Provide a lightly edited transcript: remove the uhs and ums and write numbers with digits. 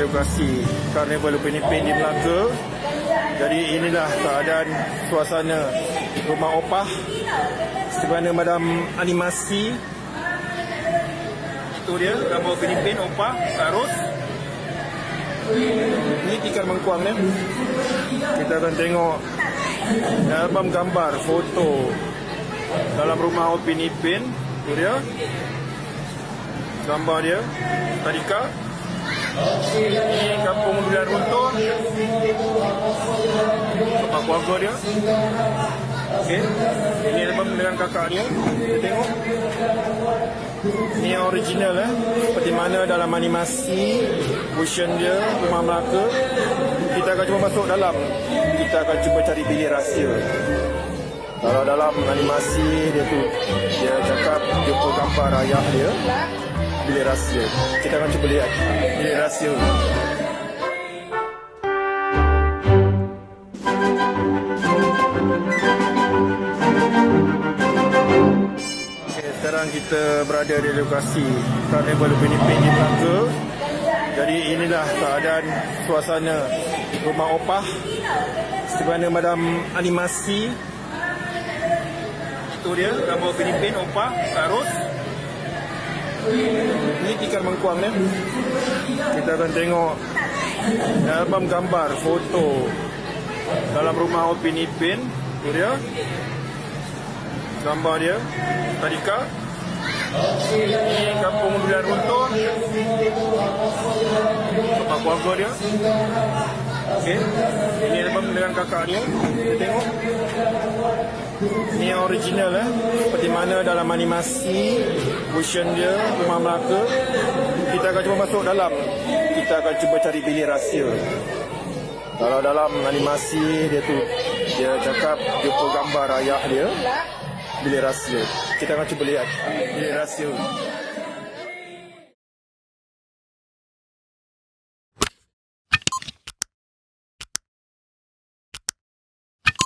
lokasi Karnival Upin Ipin di Melaka. Jadi inilah keadaan suasana rumah opah sebagaimana dalam animasi. Itu dia gambar Upin Ipin opah Karus. Ini tikar mengkuang ni. Kita akan tengok album gambar foto dalam rumah Upin Ipin. Itu dia gambar dia tadika. Ini kampung Durian Runtuh, rumah keluarga dia. Okey, ini album dengan kakak dia. Kita tengok. Ini yang original seperti mana dalam animasi version dia Rumah Melaka. Kita akan cuba masuk dalam. Kita akan cuba cari bilik rahsia. Kalau dalam animasi dia tu, dia cakap jumpa gambar ayah dia, bilik rahsia. Kita akan cuba lihat bilik rahsia. Sekarang kita berada di lokasi Karnival Upin Ipin di Melaka. Jadi inilah keadaan suasana rumah opah sebagaimana dalam animasi. Itu dia gambar Upin Ipin opah Karus. Ini tikar mengkuang ni. Kita akan tengok album gambar foto dalam rumah Upin Ipin. Itu dia gambar dia tadika. Ini kampung Durian Runtuh, rumah keluarga dia. Okey, ini album dengan kakak dia. Kita tengok. Ini yang original seperti mana dalam animasi version dia Rumah Melaka. Kita akan cuba masuk dalam. Kita akan cuba cari bilik rahsia. Kalau dalam animasi dia tu, dia cakap jumpa gambar ayah dia, bilik rahsia. Kita akan cuba lihat bilik rahsia.